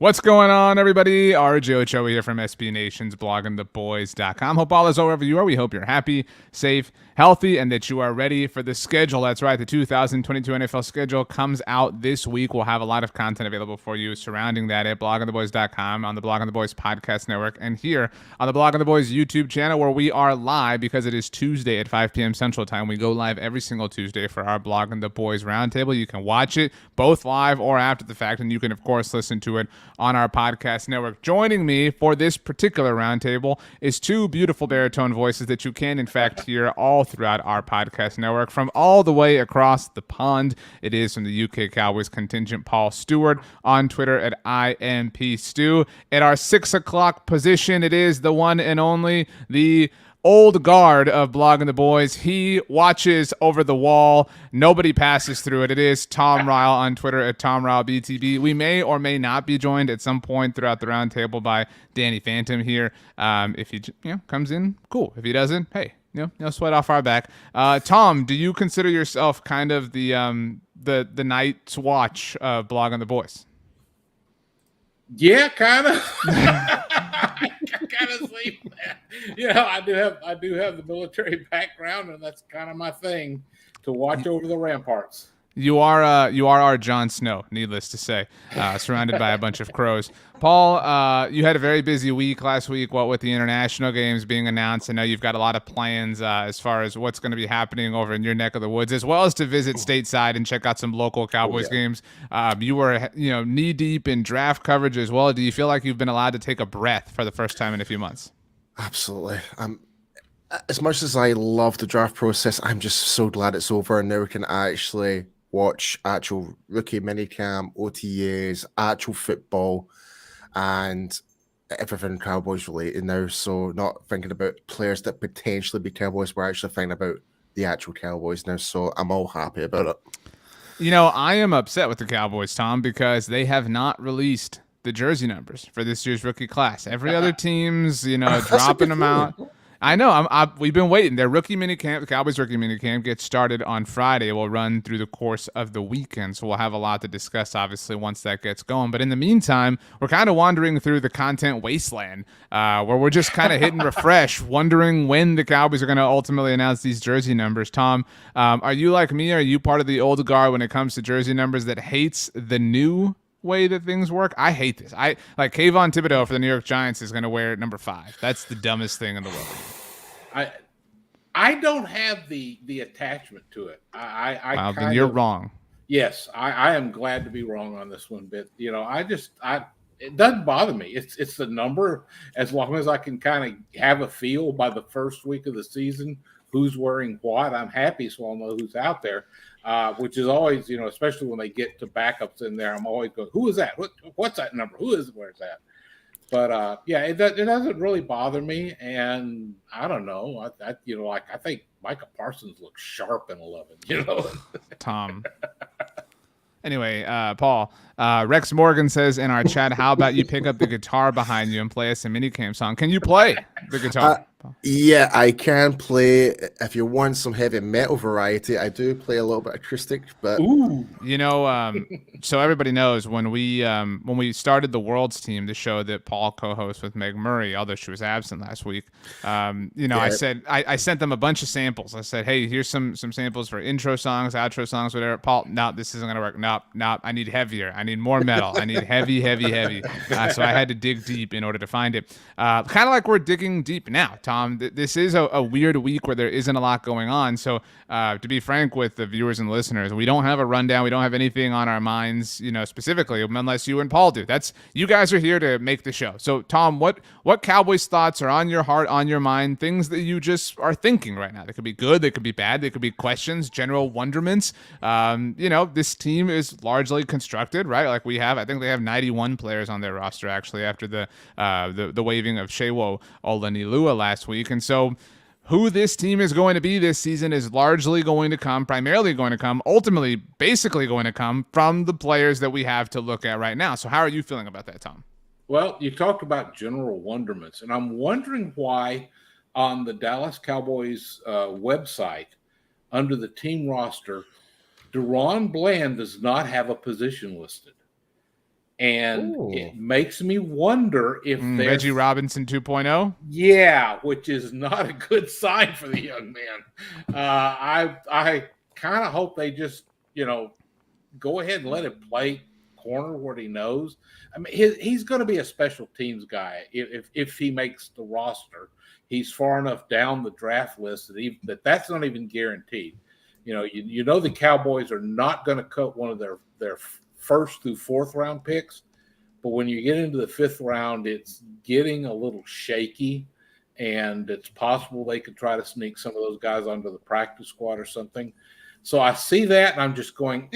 What's going on, everybody? RJ Ochoa here from SB Nation's bloggingtheboys.com. Hope all is well wherever you are. We hope you're happy, safe, healthy, and that you are ready for the schedule. That's right. The 2022 NFL schedule comes out this week. We'll have a lot of content available for you surrounding that at bloggingtheboys.com, on the Blogging the Boys podcast network, and here on the Blogging the Boys YouTube channel, where we are live because it is Tuesday at 5 p.m. Central Time. We go live every single Tuesday for our Blogging the Boys Roundtable. You can watch it both live or after the fact, and you can, of course, listen to it on our podcast network. Joining me for this particular roundtable is two beautiful baritone voices that you can, in fact, hear all throughout our podcast network from all the way across the pond. It is from the UK Cowboys contingent, Paul Stewart, on Twitter at IMPStew. At our 6 o'clock position, it is the one and only, the old guard of Blogging the Boys. He watches over the wall. Nobody passes through it. It is Tom Ryle on Twitter at TomRyleBTB. We may or may not be joined at some point throughout the roundtable by Danny Phantom here. If he comes in, cool. If he doesn't, hey, no sweat off our back. Tom, do you consider yourself kind of the Night's Watch of Blogging the Boys? Yeah, kind of. Kind of sleep. I do have the military background, and that's kind of my thing, to watch over the ramparts. You are our Jon Snow, needless to say, surrounded by a bunch of crows. Paul, you had a very busy week last week, what with the international games being announced. I know you've got a lot of plans as far as what's going to be happening over in your neck of the woods, as well as to visit stateside and check out some local Cowboys games. You were knee deep in draft coverage as well. Do you feel like you've been allowed to take a breath for the first time in a few months? Absolutely. As much as I love the draft process, I'm just so glad it's over, and now we can actually watch actual rookie minicamp, OTAs, actual football, and everything Cowboys related now. So not thinking about players that potentially be Cowboys, we're actually thinking about the actual Cowboys now. So I'm all happy about it. I am upset with the Cowboys, Tom, because they have not released the jersey numbers for this year's rookie class. Every other team's, dropping them out. I know. We've been waiting. Their rookie minicamp, the Cowboys rookie minicamp, gets started on Friday. It will run through the course of the weekend, so we'll have a lot to discuss, obviously, once that gets going. But in the meantime, we're kind of wandering through the content wasteland, where we're just kind of hitting refresh, wondering when the Cowboys are going to ultimately announce these jersey numbers. Tom, are you like me? Are you part of the old guard when it comes to jersey numbers that hates the new way that things work? I hate this. I like Kayvon Thibodeau for the New York Giants is going to wear number 5. That's the dumbest thing in the world. I don't have the attachment to it. Then you're wrong. Yes, I am glad to be wrong on this one. But it doesn't bother me. It's the number, as long as I can kind of have a feel by the first week of the season who's wearing what. I'm happy, so I'll know who's out there. Which is always, especially when they get to backups in there, I'm always going, who is that? What's that number? Where's that? But it doesn't really bother me, and I don't know. I think Micah Parsons looks sharp in 11. Tom. Anyway, Paul, Rex Morgan says in our chat, how about you pick up the guitar behind you and play us a Minicamp song? Can you play the guitar? Yeah, I can play. If you want some heavy metal variety, I do play a little bit acoustic. But so everybody knows when we started the Worlds Team, the show that Paul co-hosts with Meg Murray, although she was absent last week, I said I sent them a bunch of samples. I said, hey, here's some samples for intro songs, outro songs, whatever. Paul, no, this isn't gonna work. No, I need heavier. I need more metal. I need heavy. So I had to dig deep in order to find it. Kind of like we're digging deep now, Tom. This is a weird week where there isn't a lot going on. So to be frank with the viewers and listeners, we don't have a rundown. We don't have anything on our minds, specifically, unless you and Paul do. You guys are here to make the show. So Tom, what Cowboys thoughts are on your heart, on your mind, things that you just are thinking right now? They could be good, they could be bad, they could be questions, general wonderments. This team is largely constructed, right? Like I think they have 91 players on their roster actually after the waiving of Shewo Olanilua last week. And so who this team is going to be this season is primarily going to come, ultimately, basically going to come from the players that we have to look at right now. So how are you feeling about that, Tom? Well, you talked about general wonderments, and I'm wondering why on the Dallas Cowboys website, under the team roster, Deron Bland does not have a position listed. And Ooh. it makes me wonder if there's Reggie Robinson 2.0. Yeah, which is not a good sign for the young man. I kind of hope they just, go ahead and let him play corner what he knows. I mean, he's going to be a special teams guy if he makes the roster. He's far enough down the draft list that's not even guaranteed. You know the Cowboys are not going to cut one of their first through fourth round picks, but when you get into the fifth round, it's getting a little shaky, and it's possible they could try to sneak some of those guys onto the practice squad or something. So I see that, and I'm just going,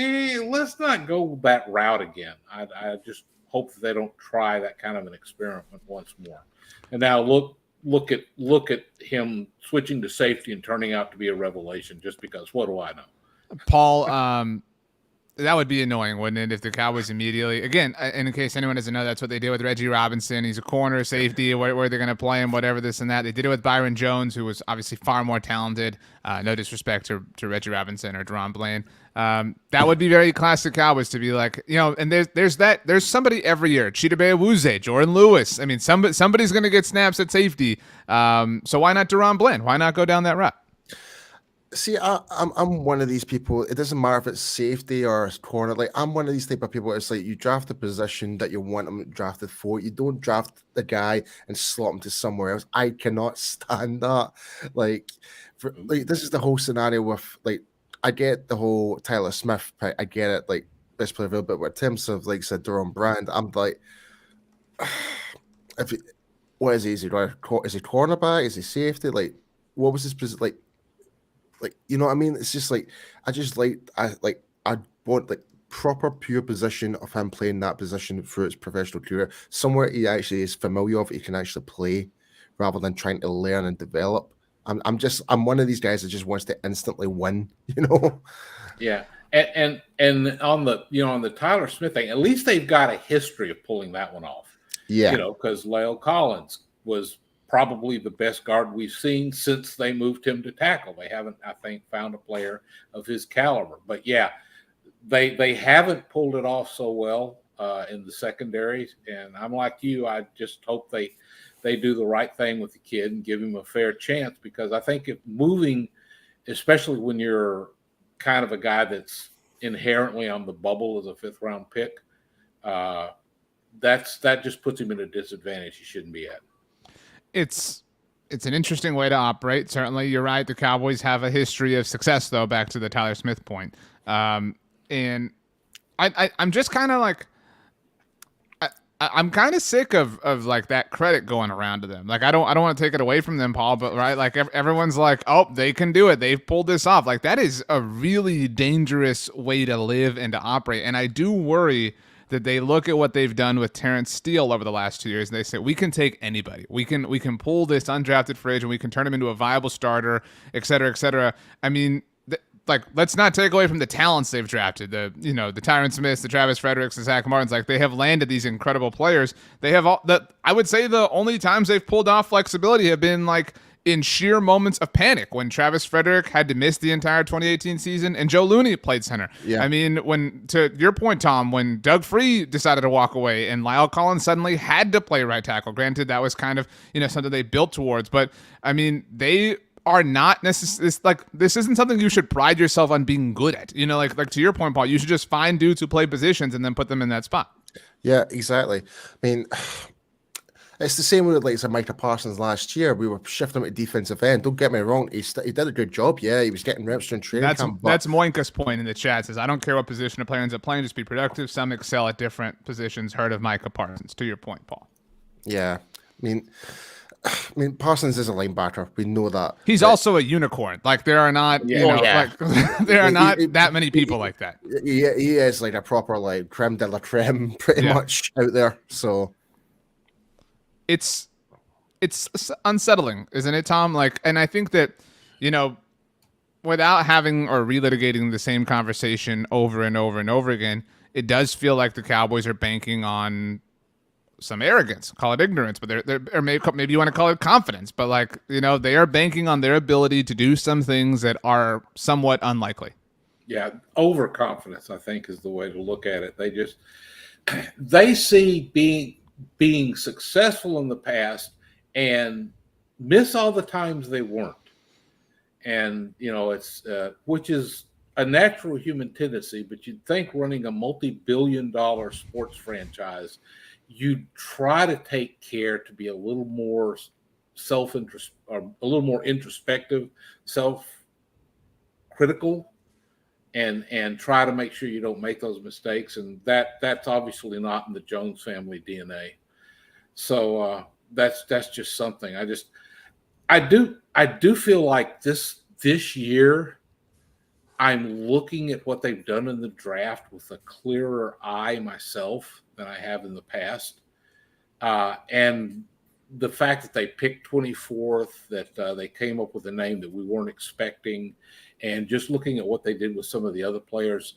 let's not go that route again. I just hope that they don't try that kind of an experiment once more. And now look at him switching to safety and turning out to be a revelation just because what do I know? Paul, that would be annoying, wouldn't it, if the Cowboys immediately, again, in case anyone doesn't know, that's what they did with Reggie Robinson. He's a corner safety, where they're going to play him, whatever, this and that. They did it with Byron Jones, who was obviously far more talented. No disrespect to Reggie Robinson or Deron Blaine. That would be very classic Cowboys to be like, and there's somebody every year. Chidobe Awuzie, Jordan Lewis. I mean, somebody's going to get snaps at safety. So why not Deron Blaine? Why not go down that route? See, I'm one of these people. It doesn't matter if it's safety or corner. Like, I'm one of these type of people. It's like you draft the position that you want them drafted for. You don't draft the guy and slot him to somewhere else. I cannot stand that. Like this is the whole scenario with like I get the whole Tyler Smith pick. I get it. Like best player available, but with Tim's of like said Deron Brand, I'm like, what is he? Is he cornerback? Is he safety? Like, what was his position? Like, you know what I mean? It's just like I want like proper pure position of him playing that position through his professional career. Somewhere he actually is familiar of, he can actually play rather than trying to learn and develop. I'm one of these guys that just wants to instantly win, Yeah. And on the Tyler Smith thing, at least they've got a history of pulling that one off. Yeah. Because La'el Collins was probably the best guard we've seen since they moved him to tackle. They haven't, I think, found a player of his caliber. But yeah, they haven't pulled it off so well in the secondaries. And I'm like you, I just hope they do the right thing with the kid and give him a fair chance, because I think if moving, especially when you're kind of a guy that's inherently on the bubble as a fifth round pick, that just puts him in a disadvantage he shouldn't be at. It's an interesting way to operate. Certainly, you're right. The Cowboys have a history of success, though, back to the Tyler Smith point. And I'm just kind of like, I'm kind of sick of like that credit going around to them. Like, I don't want to take it away from them, Paul, but right, like everyone's like, oh, they can do it. They've pulled this off. Like, that is a really dangerous way to live and to operate. And I do worry that they look at what they've done with Terrence Steele over the last 2 years and they say, we can take anybody. We can pull this undrafted free agent, we can turn him into a viable starter, et cetera, et cetera. I mean, let's not take away from the talents they've drafted. The Tyron Smiths, the Travis Fredericks, the Zach Martins. Like, they have landed these incredible players. They have I would say the only times they've pulled off flexibility have been like in sheer moments of panic, when Travis Frederick had to miss the entire 2018 season and Joe Looney played center. Yeah. I mean, to your point, Tom, when Doug Free decided to walk away and La'el Collins suddenly had to play right tackle. Granted, that was kind of, something they built towards, but I mean, they are not necessarily this isn't something you should pride yourself on being good at. Like to your point, Paul, you should just find dudes who play positions and then put them in that spot. Yeah, exactly. I mean, it's the same with like Micah Parsons last year. We were shifting him to defensive end. Don't get me wrong, he did a good job. Yeah, he was getting reps during training camp. That's Moinka's point in the chat. Says, I don't care what position a player ends up playing, just be productive. Some excel at different positions. Heard of Micah Parsons? To your point, Paul. Yeah, I mean, Parsons is a linebacker. We know that. He's also a unicorn. Like, there are not, there are not that many people like that. He is like a proper like creme de la creme, pretty much out there. So it's unsettling, isn't it, Tom? Like, and I think that, without having or relitigating the same conversation over and over and over again, it does feel like the Cowboys are banking on some arrogance, call it ignorance, but or maybe you want to call it confidence, but like, they are banking on their ability to do some things that are somewhat unlikely. Yeah, overconfidence, I think, is the way to look at it. they see being successful in the past and miss all the times they weren't. And it's which is a natural human tendency, but you'd think running a multi-billion-dollar sports franchise, you'd try to take care to be a little more self-interest or a little more introspective, self-critical, and try to make sure you don't make those mistakes. And that's obviously not in the Jones family DNA. So that's just something. I do feel like this year I'm looking at what they've done in the draft with a clearer eye myself than I have in the past. And the fact that they picked 24th, that they came up with a name that we weren't expecting, and just looking at what they did with some of the other players,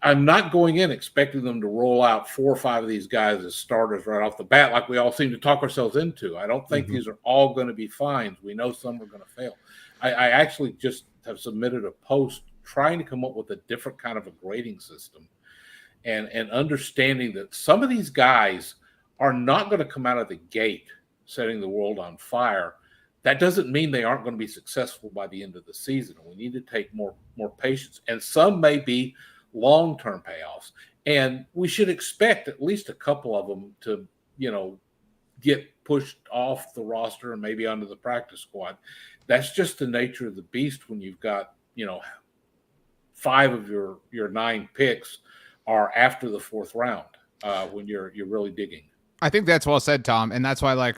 I'm not going in expecting them to roll out 4 or 5 of these guys as starters right off the bat, like we all seem to talk ourselves into. I don't think these are all going to be fines. We know some are going to fail. I actually just have submitted a post trying to come up with a different kind of a grading system, and understanding that some of these guys are not going to come out of the gate setting the world on fire. That doesn't mean they aren't going to be successful by the end of the season. We need to take more patience, and some may be long-term payoffs, and we should expect at least a couple of them to get pushed off the roster and maybe onto the practice squad. That's just the nature of the beast when you've got 5 of your 9 picks are after the 4th round, when you're really digging. I think that's well said, Tom, and that's why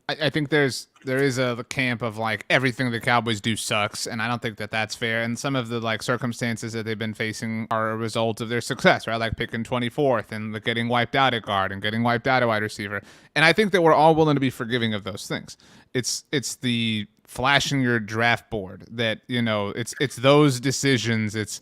I think there is a camp of everything the Cowboys do sucks, and I don't think that that's fair. And some of the circumstances that they've been facing are a result of their success, right? Like picking 24th and getting wiped out at guard and getting wiped out at wide receiver. And I think that we're all willing to be forgiving of those things. It's the flashing your draft board that it's those decisions. It's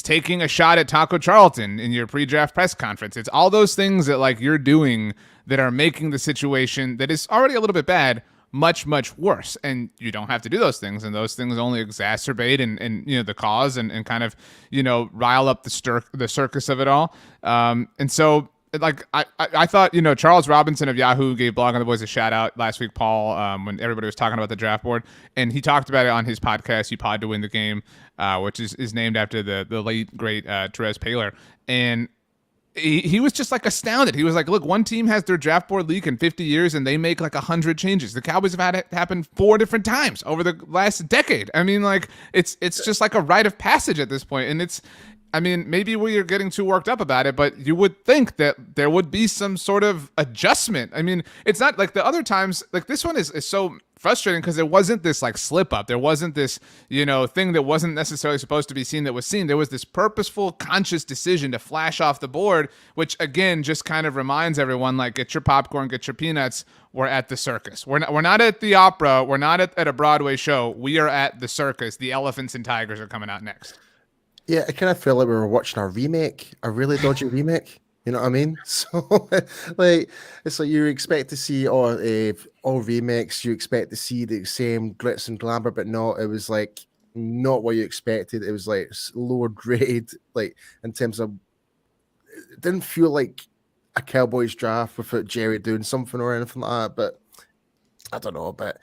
taking a shot at Taco Charlton in your pre-draft press conference. It's all those things that you're doing that are making the situation that is already a little bit bad much, much worse. And you don't have to do those things. And those things only exacerbate and the cause and kind of, rile up the circus of it all. And so I thought, Charles Robinson of Yahoo gave Blogging the Boys a shout out last week, Paul, when everybody was talking about the draft board, and he talked about it on his podcast, You Pod to Win the Game, which is named after the late great Therese Paylor. And he was just astounded. He was like, look, one team has their draft board leak in 50 years and they make 100 changes. The Cowboys have had it happen 4 different times over the last decade. I mean, it's just like a rite of passage at this point. And maybe we're getting too worked up about it, but you would think that there would be some sort of adjustment. I mean, it's not like the other times, this one is so frustrating because there wasn't this slip up. There wasn't this, thing that wasn't necessarily supposed to be seen that was seen. There was this purposeful, conscious decision to flash off the board, which again, just kind of reminds everyone, get your popcorn, get your peanuts. We're at the circus. We're not at the opera. We're not at a Broadway show. We are at the circus. The elephants and tigers are coming out next. Yeah, I kind of feel like we were watching a remake, a really dodgy remake. You know what I mean? So, it's like you expect to see all remakes. You expect to see the same glitz and glamour, but no, it was not what you expected. It was lower grade, in terms of. It didn't feel like a Cowboys draft without Jerry doing something or anything like that. But I don't know. But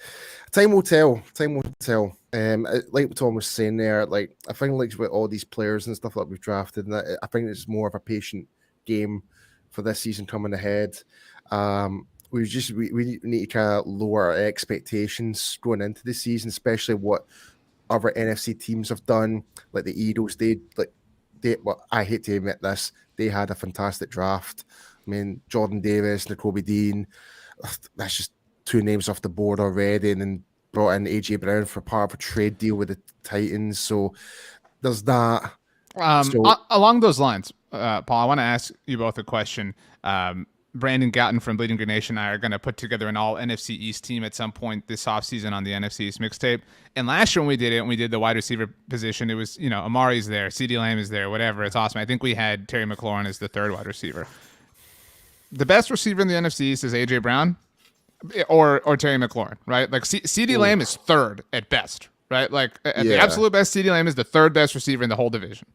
time will tell. Time will tell. Like Tom was saying there, I think with all these players and stuff that we've drafted, and I think it's more of a patient game for this season coming ahead. We need to kind of lower our expectations going into the season, especially what other NFC teams have done, like the Eagles. Well, I hate to admit this, they had a fantastic draft. I mean, Jordan Davis, Nakobe Dean, that's just 2 names off the board already, and then brought in AJ Brown for part of a trade deal with the Titans. So there's that. Along those lines, Paul, I want to ask you both a question. Brandon Gatton from Bleeding Green Nation and I are going to put together an all NFC East team at some point this offseason on the NFC East mixtape. And last year when we did it, when we did the wide receiver position, it was, Amari's there, CeeDee Lamb is there, whatever. It's awesome. I think we had Terry McLaurin as the 3rd wide receiver. The best receiver in the NFC East is AJ Brown or Terry McLaurin, right? CeeDee Lamb is 3rd at best, right? At the absolute best, CeeDee Lamb is the 3rd best receiver in the whole division.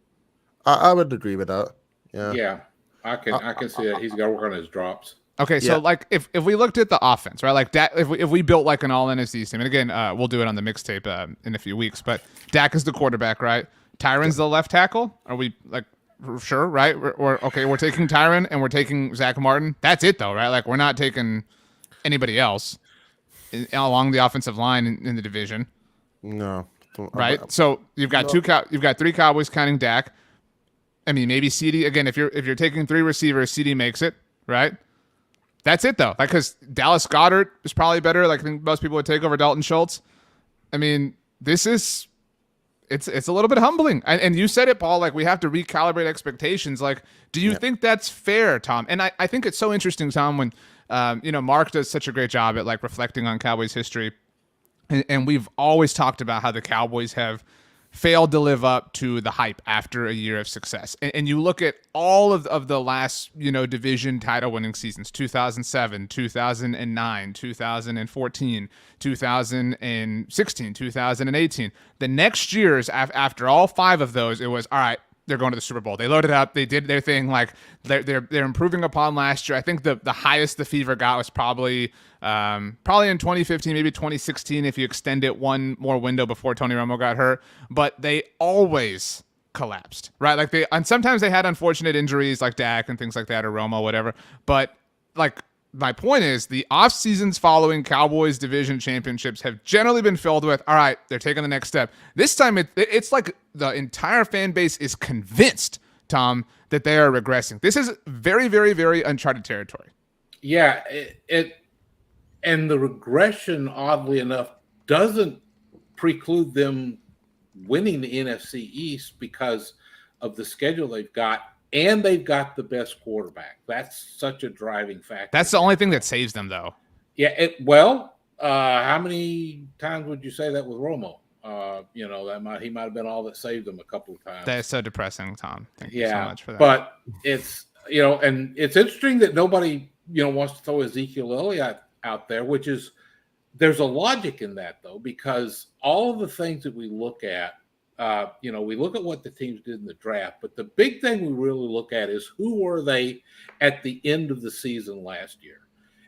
I would agree with that. Yeah. I can see that he's got to work on his drops. Okay, so Yeah. like if we looked at the offense, right? Like Dak, if we built like an all NFC team, and again, we'll do it on the mixtape in a few weeks. But Dak is the quarterback, right? Tyron's the left tackle. Are we like sure, right? Or okay, we're taking Tyron and we're taking Zach Martin. That's it though, right? Like we're not taking anybody else along the offensive line in the division, No. right? So you've got you've got three Cowboys counting Dak. I mean, maybe CD again. If you're taking three receivers, CD makes it, right? That's it though, like because Dallas Goedert is probably better. Like I think most people would take over Dalton Schultz. I mean, this is it's a little bit humbling, and you said it, Paul. Like we have to recalibrate expectations. Like, do you think that's fair, Tom? And I think it's so interesting, Tom, when Mark does such a great job at like reflecting on Cowboys history, and we've always talked about how the Cowboys have failed to live up to the hype after a year of success. And you look at all of the last, division title winning seasons, 2007, 2009, 2014, 2016, 2018. The next years after all five of those, it was, all right, they're going to the Super Bowl. They loaded up. They did their thing. Like they're improving upon last year. I think the highest the Fever got was probably in 2015, maybe 2016 if you extend it one more window before Tony Romo got hurt. But they always collapsed, right? Like and sometimes they had unfortunate injuries like Dak and things like that, or Romo, whatever. But like my point is the off seasons following Cowboys division championships have generally been filled with, all right, they're taking the next step. This time it's like the entire fan base is convinced, Tom, that they are regressing. This is very, very, very uncharted territory. Yeah, and the regression, oddly enough, doesn't preclude them winning the NFC East because of the schedule they've got. And they've got the best quarterback. That's such a driving factor. That's the only thing that saves them, though. Yeah. How many times would you say that with Romo? He might have been all that saved them a couple of times. That is so depressing, Tom. Thank you so much for that. But it's and it's interesting that nobody wants to throw Ezekiel Elliott out there, which is there's a logic in that though, because all of the things that we look at. We look at what the teams did in the draft, but the big thing we really look at is who were they at the end of the season last year.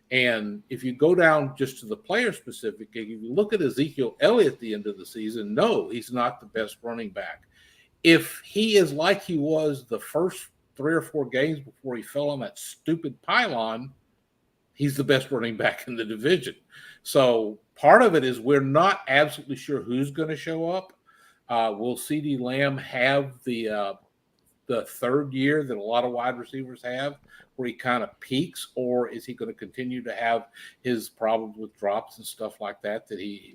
And if you go down just to the player specific, if you look at Ezekiel Elliott at the end of the season, no, he's not the best running back. If he is like he was the first 3 or 4 games before he fell on that stupid pylon, he's the best running back in the division. So part of it is we're not absolutely sure who's going to show up. Will CeeDee Lamb have the third year that a lot of wide receivers have, where he kind of peaks, or is he going to continue to have his problems with drops and stuff like that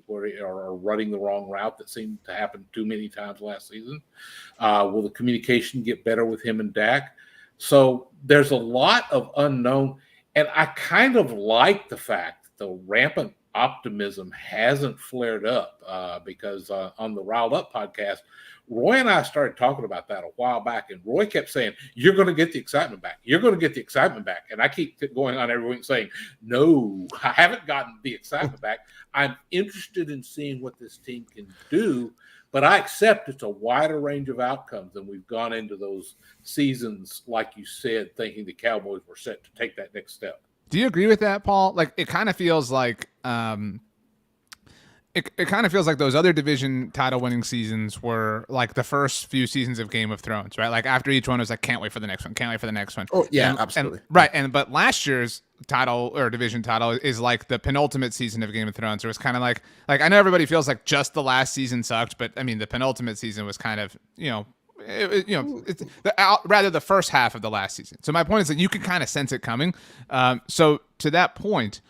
or running the wrong route that seemed to happen too many times last season? Will the communication get better with him and Dak? So there's a lot of unknown, and I kind of like the fact that the rampant optimism hasn't flared up because on the Riled Up podcast, Roy and I started talking about that a while back, and Roy kept saying, you're going to get the excitement back. You're going to get the excitement back. And I keep going on every week saying, no, I haven't gotten the excitement back. I'm interested in seeing what this team can do, but I accept it's a wider range of outcomes than we've gone into those seasons, like you said, thinking the Cowboys were set to take that next step. Do you agree with that, Paul? Like it kind of feels like it kind of feels like those other division title winning seasons were like the first few seasons of Game of Thrones, right? Like after each one was like, can't wait for the next one, can't wait for the next one. Oh yeah, absolutely. But last year's title or division title is like the penultimate season of Game of Thrones. It was kind of like I know everybody feels like just the last season sucked, but I mean the penultimate season was kind of it's rather the first half of the last season. So my point is that you can kind of sense it coming. So to that point,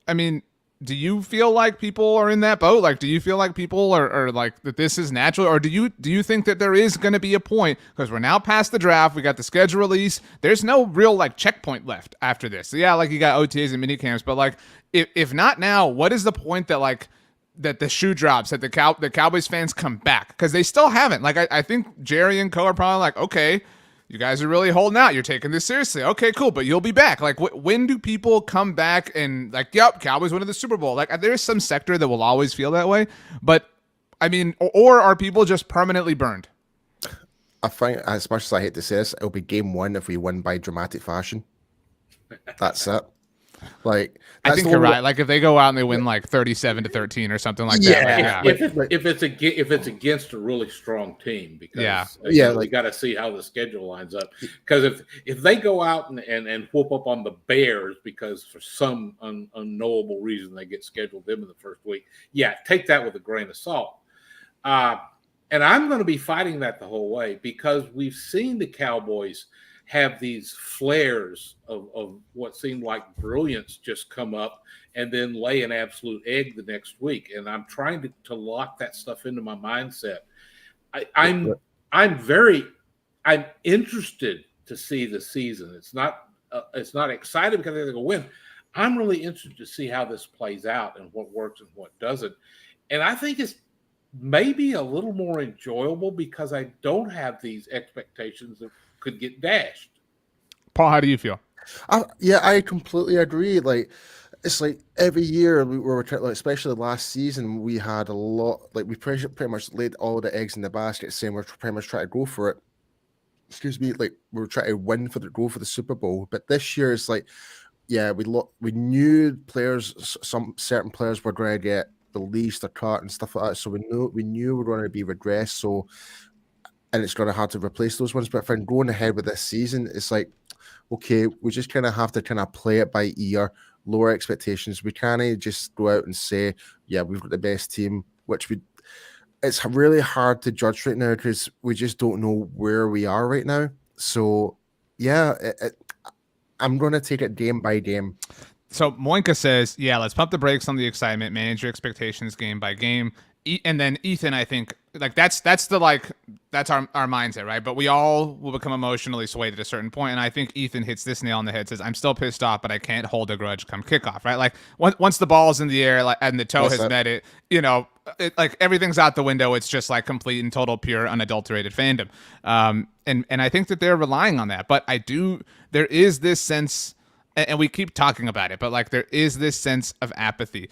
I mean, do you feel like people are in that boat? Like, do you feel like people are like that this is natural, or do you think that there is going to be a point, because we're now past the draft, we got the schedule release, there's no real like checkpoint left after this. So yeah, like you got OTAs and minicamps, but like if not now, what is the point that like that the shoe drops, that the Cowboys fans come back? Because they still haven't. Like I think Jerry and co are probably like, okay, you guys are really holding out. You're taking this seriously. Okay, cool, but you'll be back. Like when do people come back and like, yep, Cowboys win the Super Bowl? Like there's some sector that will always feel that way. But I mean, or are people just permanently burned? I think, as much as I hate to say this, it'll be game one if we win by dramatic fashion. That's it. Like, I that's think the you're only right. Like if they go out and they win like 37-13 or something like that. Like, Yeah. yeah. If it's against a really strong team, because Yeah, we got to see how the schedule lines up. Because if they go out and whoop up on the Bears because for some unknowable reason they get scheduled them in the first week, take that with a grain of salt. And I'm going to be fighting that the whole way because we've seen the Cowboys have these flares of what seemed like brilliance just come up and then lay an absolute egg the next week. And I'm trying to lock that stuff into my mindset. I'm interested to see the season. It's not exciting because they're going to win. I'm really interested to see how this plays out and what works and what doesn't. And I think it's maybe a little more enjoyable because I don't have these expectations that could get dashed. Paul, how do you feel? I completely agree. Like, it's like every year we were like, especially last season, we had a lot. Like, we pretty much laid all the eggs in the basket, saying we're pretty much trying to go for it. Excuse me, like we were trying to go for the Super Bowl. But this year it's like, we knew some certain players were going to get released or cut and stuff like that. So we knew we were going to be regressed. So, and it's going to have to replace those ones. But if I'm going ahead with this season, it's like, okay, we just kind of have to kind of play it by ear, lower expectations. We can't just go out and say, yeah, we've got the best team, it's really hard to judge right now because we just don't know where we are right now. So, yeah, I'm going to take it game by game. So Moinka says, yeah, let's pump the brakes on the excitement, manage your expectations game by game. And then Ethan, I think, like that's our mindset, right? But we all will become emotionally swayed at a certain point, and I think Ethan hits this nail on the head. Says, "I'm still pissed off, but I can't hold a grudge come kickoff." Right? Like once the ball's in the air, like and the toe has met it, like everything's out the window. It's just like complete and total, pure, unadulterated fandom. And I think that they're relying on that. But there is this sense. And we keep talking about it, but like there is this sense of apathy.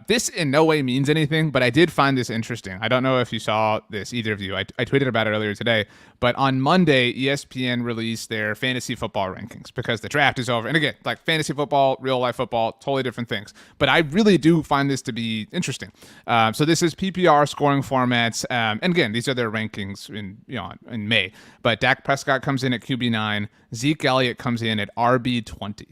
This in no way means anything, but I did find this interesting. I don't know if you saw this, either of you. I tweeted about it earlier today, but on Monday, ESPN released their fantasy football rankings because the draft is over. And again, like fantasy football, real life football, totally different things. But I really do find this to be interesting. So this is PPR scoring formats. And again, these are their rankings in May. But Dak Prescott comes in at QB9. Zeke Elliott comes in at RB20.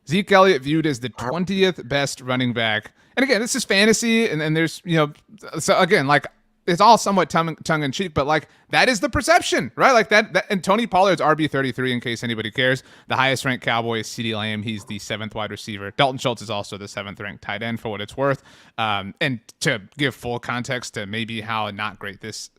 Zeke Elliott viewed as the 20th best running back. And again, this is fantasy, and there's, so again, like, it's all somewhat tongue-in-cheek, but, like, that is the perception, right? Like, that and Tony Pollard's RB33, in case anybody cares. The highest-ranked Cowboy is CeeDee Lamb. He's the 7th wide receiver. Dalton Schultz is also the 7th-ranked tight end, for what it's worth. And to give full context to maybe how not great this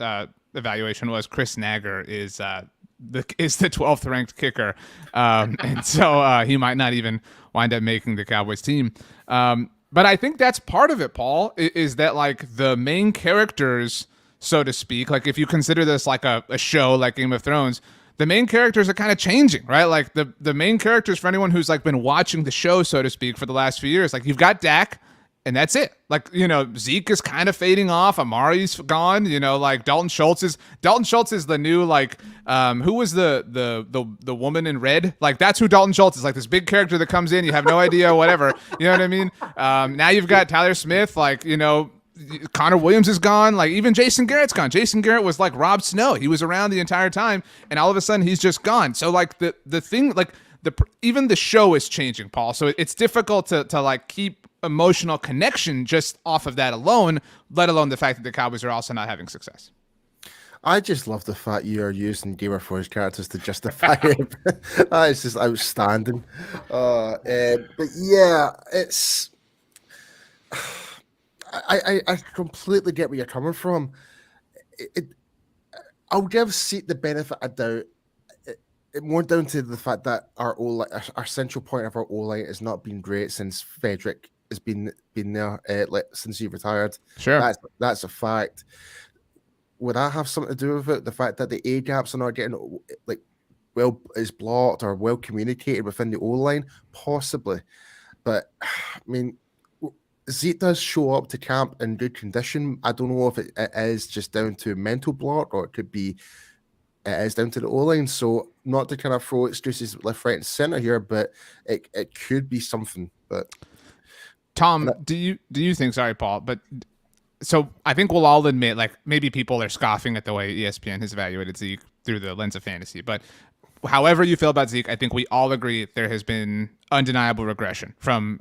evaluation was, Chris Nager is the 12th ranked kicker, and so he might not even wind up making the Cowboys team. But I think that's part of it, Paul, is that like the main characters, so to speak, like if you consider this like a show like Game of Thrones, the main characters are kind of changing, right? Like the main characters, for anyone who's like been watching the show, so to speak, for the last few years, like you've got Dak, and that's it. Like, Zeke is kind of fading off. Amari's gone. Like Dalton Schultz is the new, like, who was the woman in red? Like, that's who Dalton Schultz is. Like this big character that comes in. You have no idea, whatever. You know what I mean? Now you've got Tyler Smith. Like, Connor Williams is gone. Like even Jason Garrett's gone. Jason Garrett was like Rob Snow. He was around the entire time, and all of a sudden he's just gone. So like the thing, like even the show is changing, Paul. So it's difficult to like keep emotional connection just off of that alone, let alone the fact that the Cowboys are also not having success. I just love the fact you are using Game of Thrones characters to justify it. That is just outstanding. But yeah, it's. I completely get where you're coming from. I'll give Seat the benefit of doubt. It more down to the fact that our central point of our O-line has not been great since Frederick has been there since he retired. Sure, that's a fact. Would that have something to do with it? The fact that the A gaps are not getting like well is blocked or well communicated within the O-line, possibly. But I mean, Zeke does show up to camp in good condition. I don't know if it is just down to mental block or it could be it is down to the O-line. So not to kind of throw excuses left, right, and center here, but it could be something. But Tom, do you think? Sorry, Paul, but so I think we'll all admit, like maybe people are scoffing at the way ESPN has evaluated Zeke through the lens of fantasy, but however you feel about Zeke, I think we all agree there has been undeniable regression from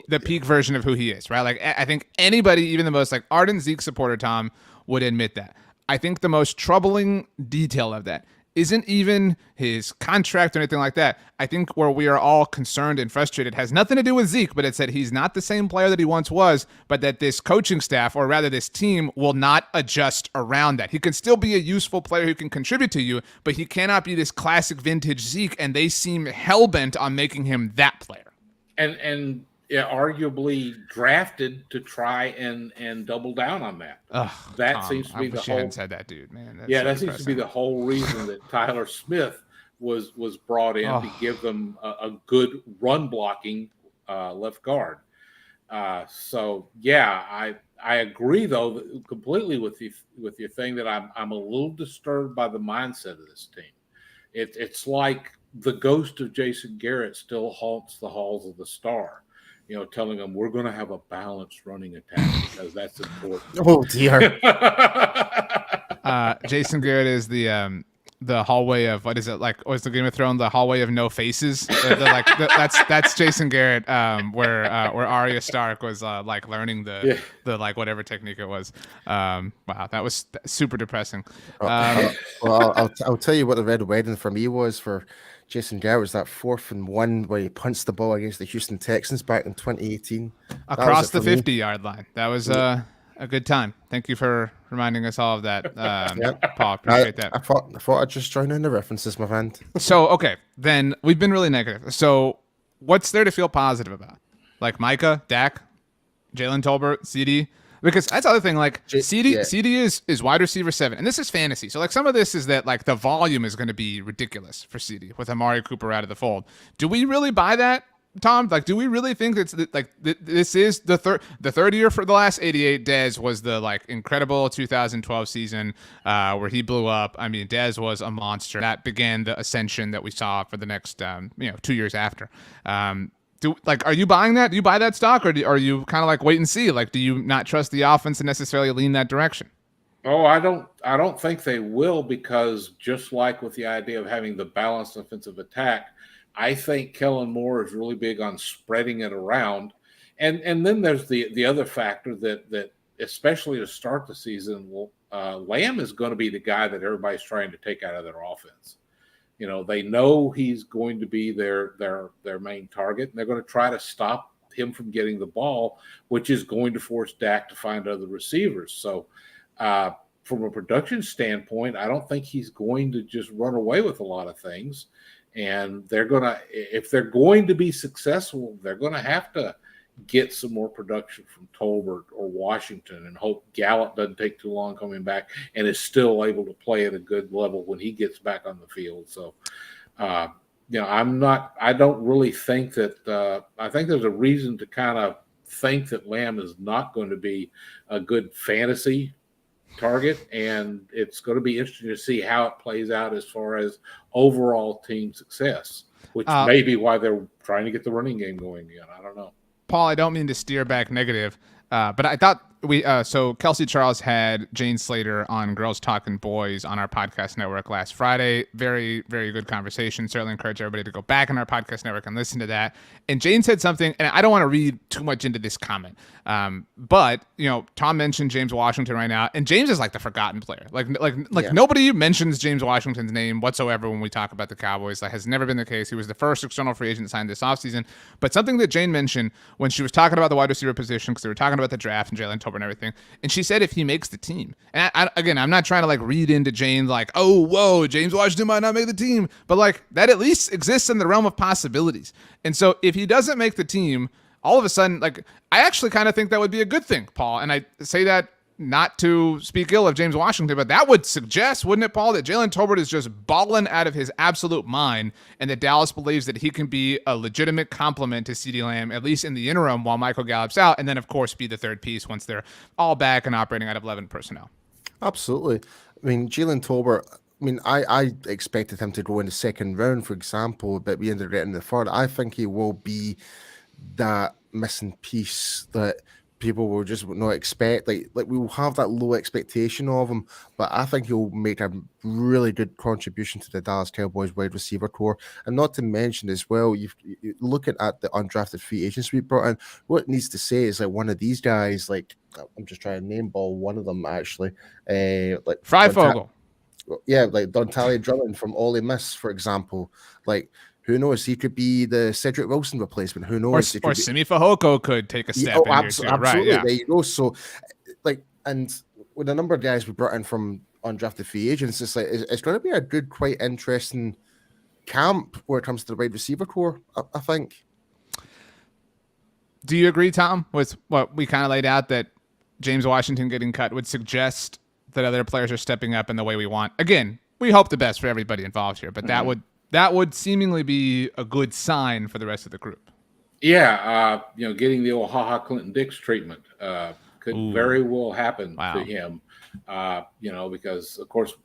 the peak version of who he is, right? Like I think anybody, even the most like ardent Zeke supporter, Tom, would admit that. I think the most troubling detail of that isn't even his contract or anything like that. I think where we are all concerned and frustrated has nothing to do with Zeke, but it's that he's not the same player that he once was, but that this coaching staff, or rather this team, will not adjust around that. He can still be a useful player who can contribute to you, but he cannot be this classic vintage Zeke, and they seem hell-bent on making him that player. And arguably drafted to try and double down on that. That Tom, seems to be I wish the you whole. hadn't said that, dude, man. That seems to be the whole reason that Tyler Smith was brought in to give them a good run blocking left guard. So I agree though completely with your thing that I'm a little disturbed by the mindset of this team. It's like the ghost of Jason Garrett still haunts the halls of the Star. Telling them we're going to have a balanced running attack because that's important. Oh dear. Jason Garrett is the hallway of, what is it, like, what's the Game of Thrones, the hallway of no faces? That's Jason Garrett, where Arya Stark was like learning the like whatever technique it was. Wow, that was super depressing. Well, I'll tell you what the red wedding for me was for Jason Garrett was that 4th and 1 where he punched the ball against the Houston Texans back in 2018. Across the 50-yard line. That was a good time. Thank you for reminding us all of that, Paul. Appreciate that. I thought I'd just join in the references, my friend. So, okay, then we've been really negative. So what's there to feel positive about? Like Micah, Dak, Jalen Tolbert, CD? Because that's the other thing, like CD is wide receiver 7, and this is fantasy. So like some of this is that like the volume is going to be ridiculous for CD with Amari Cooper out of the fold. Do we really buy that, Tom? Like, do we really think it's like this is the third year for the last 88? Dez was the like incredible 2012 season where he blew up. I mean, Dez was a monster. That began the ascension that we saw for the next 2 years after. Are you buying that? Do you buy that stock, or are you kind of like wait and see? Like, do you not trust the offense to necessarily lean that direction? Oh, I don't think they will, because just like with the idea of having the balanced offensive attack, I think Kellen Moore is really big on spreading it around. And then there's the other factor that especially to start the season, Lamb is going to be the guy that everybody's trying to take out of their offense. They know he's going to be their main target, and they're going to try to stop him from getting the ball, which is going to force Dak to find other receivers. So from a production standpoint, I don't think he's going to just run away with a lot of things. And if they're going to be successful, they're going to have to get some more production from Tolbert or Washington and hope Gallup doesn't take too long coming back and is still able to play at a good level when he gets back on the field. So, I don't really think that I think there's a reason to kind of think that Lamb is not going to be a good fantasy target, and it's going to be interesting to see how it plays out as far as overall team success, which may be why they're trying to get the running game going again. I don't know. Paul, I don't mean to steer back negative, but I thought so Kelsey Charles had Jane Slater on Girls Talking Boys on our podcast network last Friday. Very, very good conversation. Certainly encourage everybody to go back on our podcast network and listen to that. And Jane said something, and I don't want to read too much into this comment, but Tom mentioned James Washington right now, and James is like the forgotten player. Nobody mentions James Washington's name whatsoever when we talk about the Cowboys. That has never been the case. He was the first external free agent signed this offseason. But something that Jane mentioned when she was talking about the wide receiver position, because they were talking about the draft and Jalen Tolbert and everything, and she said if he makes the team, and I'm not trying to like read into Jane like, oh, whoa, James Washington might not make the team, but like that at least exists in the realm of possibilities. And so if he doesn't make the team, all of a sudden, like, I actually kind of think that would be a good thing, Paul. And I say that not to speak ill of James Washington, but that would suggest, wouldn't it, Paul, that Jalen Tolbert is just balling out of his absolute mind, and that Dallas believes that he can be a legitimate complement to CeeDee Lamb, at least in the interim while Michael Gallup's out, and then, of course, be the third piece once they're all back and operating out of 11 personnel. Absolutely. I mean, Jalen Tolbert, mean, I expected him to go in the second round, for example, but we ended up getting the third. I think he will be that missing piece that people will just not expect. Like we will have that low expectation of him, but I think he'll make a really good contribution to the Dallas Cowboys wide receiver core. And not to mention as well, you looking at the undrafted free agents we brought in. What it needs to say is like one of these guys, like I'm just trying to name ball one of them actually, like Freifogel. yeah, like Dontalia Drummond from Ole Miss, for example. Like, who knows? He could be the Cedric Wilson replacement. Who knows? Or Simi Fehoko could take a step in here too. Absolutely. Right, yeah. There you go. So, like, and with a number of guys we brought in from undrafted free agents, it's like it's going to be a good, quite interesting camp where it comes to the wide receiver core, I think. Do you agree, Tom, with what we kind of laid out, that James Washington getting cut would suggest that other players are stepping up in the way we want? Again, we hope the best for everybody involved here, but that would seemingly be a good sign for the rest of the group. Yeah, getting the old Ha Clinton Dix treatment could very well happen to him. Because of course,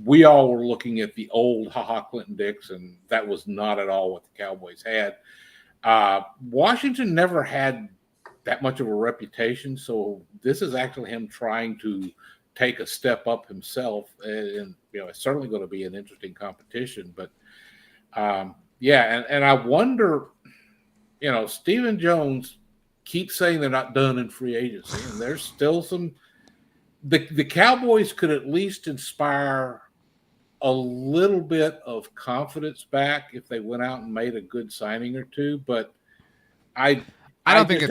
we all were looking at the old Ha Clinton Dix, and that was not at all what the Cowboys had. Washington never had that much of a reputation, so this is actually him trying to take a step up himself, and it's certainly going to be an interesting competition. But and I wonder, Stephen Jones keeps saying they're not done in free agency, and there's still some. The Cowboys could at least inspire a little bit of confidence back if they went out and made a good signing or two, but I think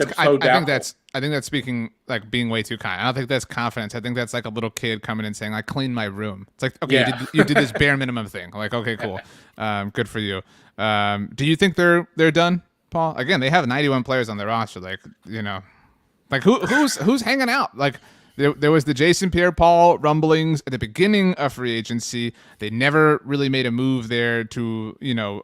that's speaking like being way too kind. I don't think that's confidence. I think that's like a little kid coming in saying, "I cleaned my room." It's like, okay, you did this bare minimum thing. Like, okay, cool, good for you. Do you think they're done, Paul? Again, they have 91 players on their roster. Like, like who's hanging out? Like, there was the Jason Pierre-Paul rumblings at the beginning of free agency. They never really made a move there to,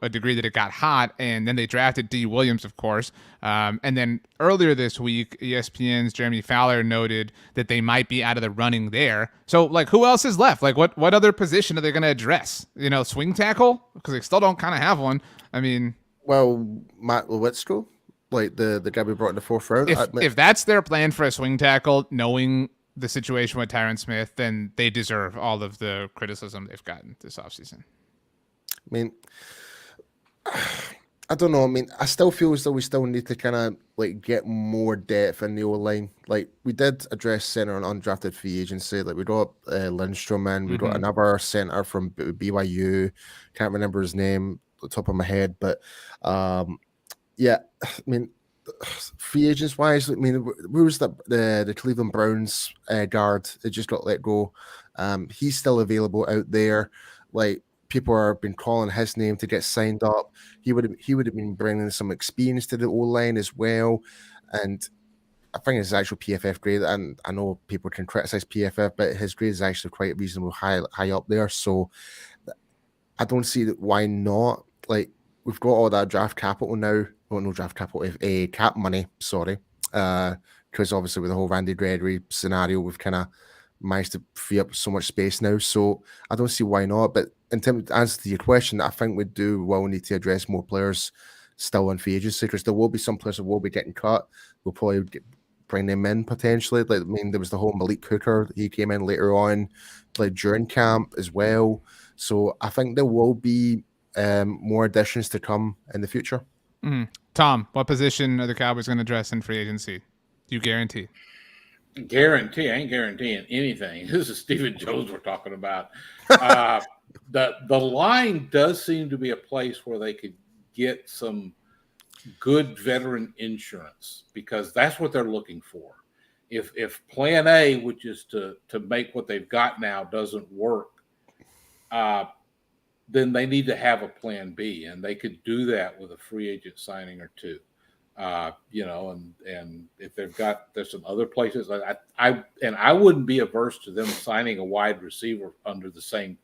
a degree that it got hot. And then they drafted D. Williams, of course. And then earlier this week, ESPN's Jeremy Fowler noted that they might be out of the running there. So, like, who else is left? Like, what other position are they going to address? Swing tackle? Because they still don't kind of have one. I mean... Well, Matt Lewitzko, like the guy we brought in the fourth round. If that's their plan for a swing tackle, knowing the situation with Tyron Smith, then they deserve all of the criticism they've gotten this offseason. I mean, I don't know. I mean, I still feel as though we still need to kind of like get more depth in the O-line. Like we did address center on undrafted free agency. Like we got Lindstrom in. We got another center from BYU. Can't remember his name at the top of my head, but yeah, I mean, free agents wise, I mean, where was the Cleveland Browns guard that just got let go? He's still available out there. Like people are been calling his name to get signed up. He would have been bringing some experience to the O line as well. And I think his actual PFF grade, and I know people can criticize PFF, but his grade is actually quite reasonable, high up there. So I don't see why not. Like we've got all that draft capital now. Well, no draft capital, cap money, sorry. Because obviously with the whole Randy Gregory scenario, we've kind of managed to free up so much space now. So I don't see why not. But in terms of answer to your question, I think we will need to address more players still in free agency, because there will be some players that will be getting cut. We'll probably bring them in potentially. Like, I mean, there was the whole Malik Hooker. He came in later on, played during camp as well. So I think there will be more additions to come in the future. Tom, what position are the Cowboys going to address in free agency? You guarantee? Guarantee? I ain't guaranteeing anything. This is Stephen Jones we're talking about. The line does seem to be a place where they could get some good veteran insurance, because that's what they're looking for. If plan A, which is to make what they've got now, doesn't work, then they need to have a plan B, and they could do that with a free agent signing or two. And if there's some other places, I wouldn't be averse to them signing a wide receiver under the same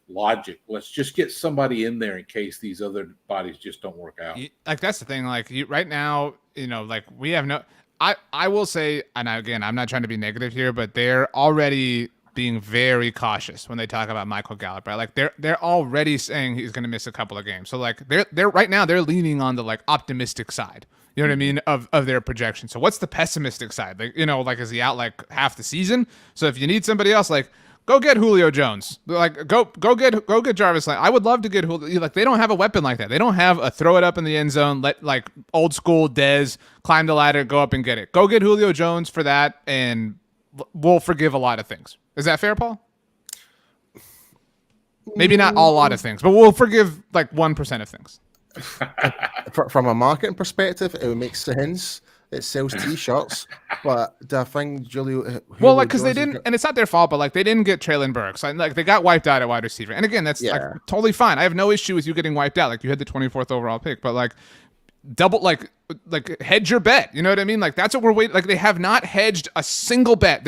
logic. Let's just get somebody in there in case these other bodies just don't work out. Like that's the thing. Like right now, like we have no. I will say, and again, I'm not trying to be negative here, but they're already being very cautious when they talk about Michael Gallup, right? Like they're already saying he's going to miss a couple of games. So like they're right now they're leaning on the like optimistic side. You know what I mean of their projection. So what's the pessimistic side? Like, you know, like is he out like half the season? So if you need somebody else, like go get Julio Jones. Like go get Jarvis Landry. I would love to get Julio. Like they don't have a weapon like that. They don't have a throw it up in the end zone. Let like old school Dez climb the ladder, go up and get it. Go get Julio Jones for that, and we'll forgive a lot of things. Is that fair, Paul? Maybe not a lot of things, but we'll forgive like 1% of things. From a marketing perspective, it would make sense. It sells T-shirts, but the thing, Julio, well, like because they didn't, and it's not their fault, but like they didn't get Traylon Burks, like they got wiped out at wide receiver. And again, that's like totally fine. I have no issue with you getting wiped out. Like you had the 24th overall pick, but like double, like hedge your bet. You know what I mean? Like that's what we're waiting. Like they have not hedged a single bet.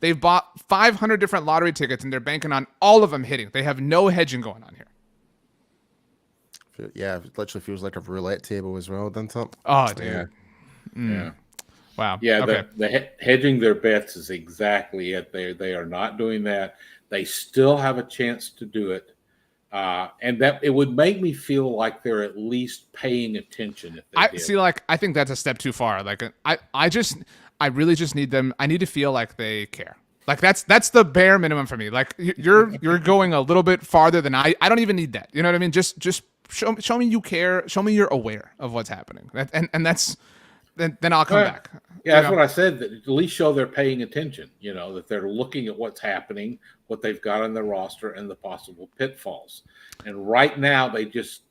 They've bought 500 different lottery tickets and they're banking on all of them hitting. They have no hedging going on here. Yeah, it literally feels like a roulette table as well, doesn't it? Oh, dude. Yeah. Yeah. Wow. Yeah, okay. the hedging their bets is exactly it. They are not doing that. They still have a chance to do it, and that it would make me feel like they're at least paying attention. If they did. See, like I think that's a step too far. Like I really just need them. I need to feel like they care. Like that's the bare minimum for me. Like you're going a little bit farther than I don't even need that. You know what I mean? Just show me you care. Show me you're aware of what's happening. And that's. Then I'll come back. Yeah, that's what I said. That at least show they're paying attention. You know, that they're looking at what's happening, what they've got on their roster, and the possible pitfalls. And right now,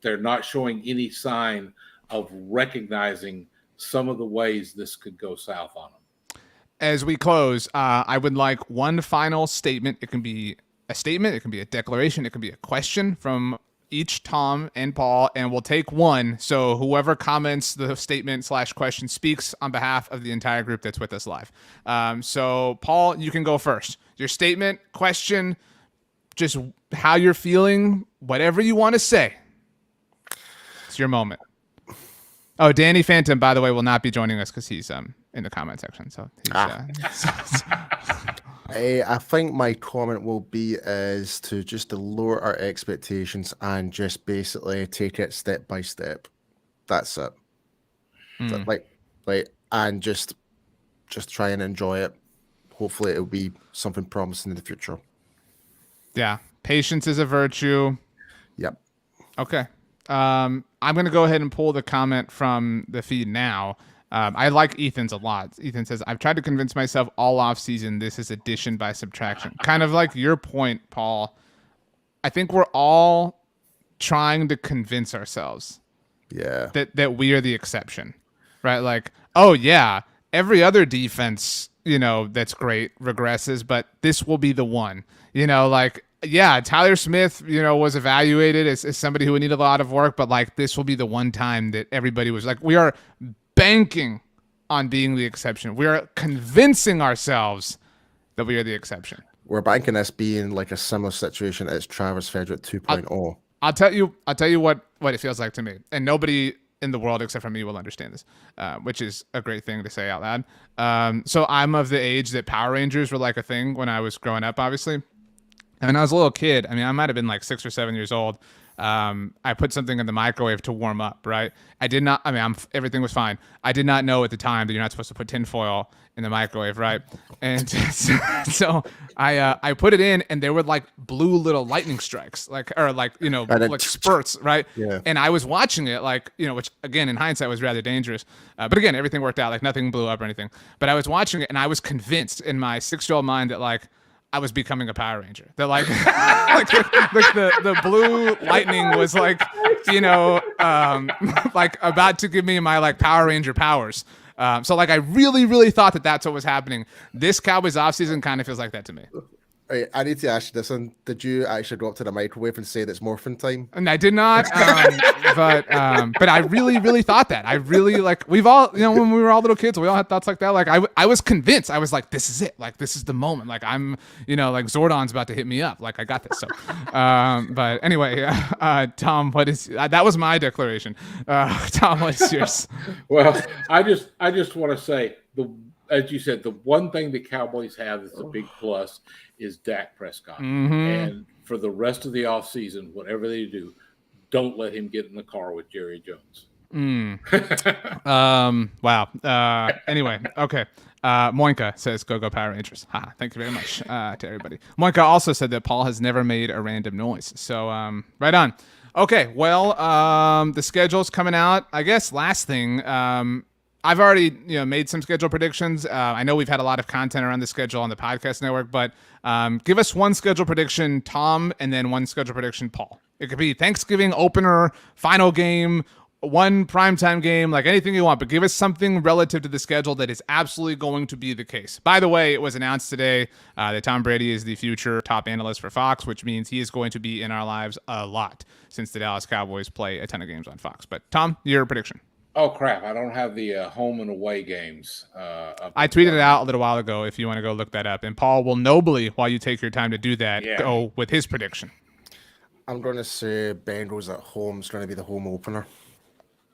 they're not showing any sign of recognizing some of the ways this could go south on them. As we close, I would like one final statement. It can be a statement, it can be a declaration, it can be a question from each Tom and Paul, and we'll take one. So whoever comments the statement / question speaks on behalf of the entire group that's with us live. So Paul, you can go first. Your statement, question, just how you're feeling, whatever you want to say. It's your moment. Oh, Danny Phantom, by the way, will not be joining us because he's in the comment section. So he's, I think my comment will be is to just to lower our expectations and just basically take it step by step. That's it. So, and just try and enjoy it. Hopefully, it'll be something promising in the future. Yeah, patience is a virtue. Yep. Okay. I'm going to go ahead and pull the comment from the feed now. I like Ethan's a lot. Ethan says, I've tried to convince myself all off season this is addition by subtraction. Kind of like your point, Paul. I think we're all trying to convince ourselves that we are the exception, right? Like, oh yeah, every other defense, that's great regresses, but this will be the one, like, yeah, Tyler Smith, was evaluated as somebody who would need a lot of work, but like this will be the one time that everybody was like, we are banking on being the exception. We are convincing ourselves that we are the exception. We're banking this being like a similar situation as Travis Frederick 2.0. I'll tell you what it feels like to me, and nobody in the world except for me will understand this, which is a great thing to say out loud. So I'm of the age that Power Rangers were like a thing when I was growing up, obviously. And when I was a little kid, I might have been like 6 or 7 years old. I put something in the microwave to warm up, right? I did not, everything was fine. I did not know at the time that you're not supposed to put tinfoil in the microwave, right? And so I put it in and there were like blue little lightning strikes, like spurts, right? Yeah. And I was watching it which again, in hindsight was rather dangerous. But again, everything worked out, like nothing blew up or anything. But I was watching it and I was convinced in my 6-year-old mind that like, I was becoming a Power Ranger. That like, the blue lightning was like, like about to give me my like Power Ranger powers. So like I really, really thought that that's what was happening. This Cowboys offseason kind of feels like that to me. Right, I need to ask you this one. Did you actually go up to the microwave and say that's morphin time? And I did not, but I really, really thought that. I really we've all, when we were all little kids, we all had thoughts like that. Like I was convinced. I was like, this is it. Like this is the moment. Like I'm, like Zordon's about to hit me up. Like I got this. So, but anyway, Tom, what is that? Was my declaration. Tom, what is yours? Well, I just want to say as you said, the one thing the Cowboys have that's a big plus is Dak Prescott. And for the rest of the offseason, whatever they do, don't let him get in the car with Jerry Jones. Wow. Anyway, okay. Moinka says, go Power Rangers. Thank you very much to everybody. Moinka also said that Paul has never made a random noise. So right on. Okay, well, the schedule's coming out. I guess last thing, I've already made some schedule predictions. I know we've had a lot of content around the schedule on the podcast network, but give us one schedule prediction, Tom, and then one schedule prediction, Paul. It could be Thanksgiving opener, final game, one primetime game, like anything you want, but give us something relative to the schedule that is absolutely going to be the case. By the way, it was announced today that Tom Brady is the future top analyst for Fox, which means he is going to be in our lives a lot since the Dallas Cowboys play a ton of games on Fox. But Tom, your prediction. Oh, crap. I don't have the home and away games. I tweeted it out a little while ago if you want to go look that up. And Paul will nobly, while you take your time to do that, go with his prediction. I'm going to say Bengals at home is going to be the home opener.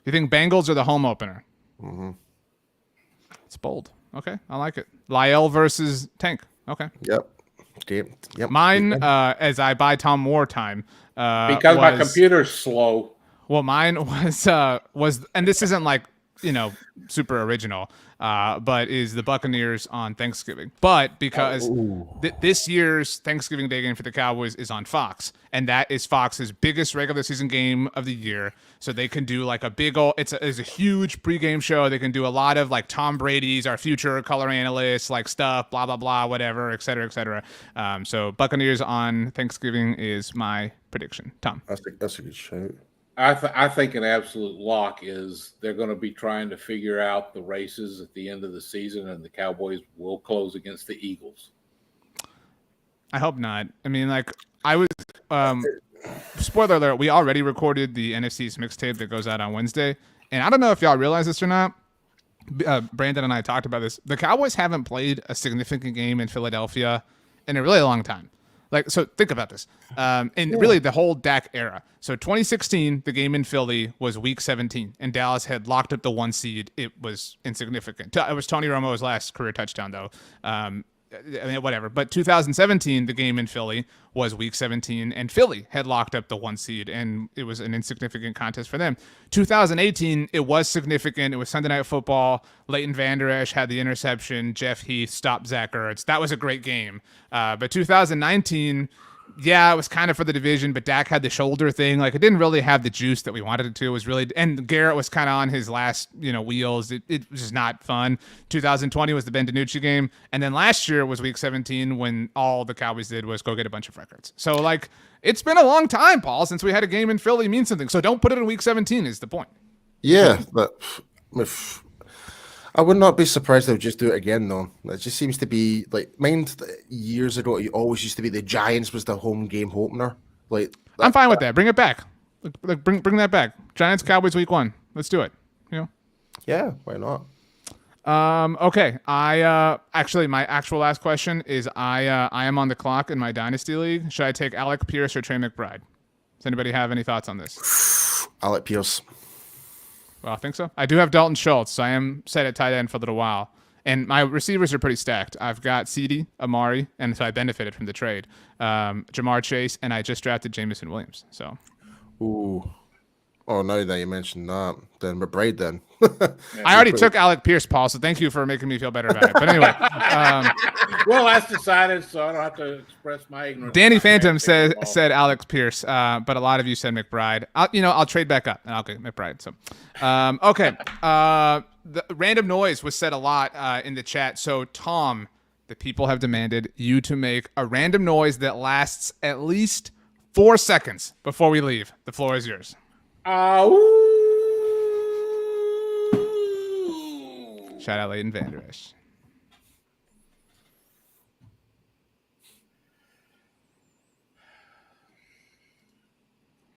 You think Bengals are the home opener? Mm-hmm. It's bold. Okay, I like it. Lyle versus Tank. Okay. Yep. Mine, as I buy Tom more time. Because my computer's slow. Well, mine was, and this isn't like, super original, but is the Buccaneers on Thanksgiving. But because this year's Thanksgiving Day game for the Cowboys is on Fox, and that is Fox's biggest regular season game of the year. So they can do like a big old, it's a huge pregame show. They can do a lot of like Tom Brady's, our future color analyst, like stuff, blah, blah, blah, whatever, et cetera, et cetera. So Buccaneers on Thanksgiving is my prediction. Tom. That's a good shout. I think an absolute lock is they're going to be trying to figure out the races at the end of the season, and the Cowboys will close against the Eagles. I hope not. I mean, like, I was spoiler alert, we already recorded the NFC's mixtape that goes out on Wednesday, and I don't know if y'all realize this or not. Brandon and I talked about this. The Cowboys haven't played a significant game in Philadelphia in a really long time. Like, so think about this. Really the whole Dak era. So 2016, the game in Philly was week 17, and Dallas had locked up the 1 seed. It was insignificant. It was Tony Romo's last career touchdown, though. Whatever. But 2017, the game in Philly was week 17, and Philly had locked up the 1 seed, and it was an insignificant contest for them. 2018, it was significant. It was Sunday Night Football. Leighton Vander Esch had the interception. Jeff Heath stopped Zach Ertz. That was a great game. But 2019, it was kind of for the division, but Dak had the shoulder thing. Like, it didn't really have the juice that we wanted it to. It was really, and Garrett was kind of on his last, wheels. It was just not fun. 2020 was the Ben DiNucci game. And then last year was week 17 when all the Cowboys did was go get a bunch of records. So, like, it's been a long time, Paul, since we had a game in Philly mean something. So don't put it in week 17 is the point. Yeah, but I would not be surprised they would just do it again, though. It just seems to be like, mind years ago, it always used to be the Giants was the home game opener. Like, I'm fine with that. Bring it back. Like, bring that back. Giants Cowboys week 1. Let's do it. Yeah, why not? Okay. I actually, my actual last question is I am on the clock in my dynasty league. Should I take Alec Pierce or Trey McBride? Does anybody have any thoughts on this? Alec Pierce. Well, I think so. I do have Dalton Schultz, so I am set at tight end for a little while. And my receivers are pretty stacked. I've got CeeDee, Amari, and so I benefited from the trade. Jamar Chase, and I just drafted Jameson Williams. So, ooh. Oh, now that you mentioned that, then McBride then. I already took Alec Pierce, Paul, so thank you for making me feel better about it. But anyway. Well, that's decided, so I don't have to express my ignorance. Danny Phantom said Alex Pierce, but a lot of you said McBride. I'll trade back up, and I'll get McBride. So, okay. The random noise was said a lot in the chat. So, Tom, the people have demanded you to make a random noise that lasts at least 4 seconds before we leave. The floor is yours. Shout out Leighton Vander Esch.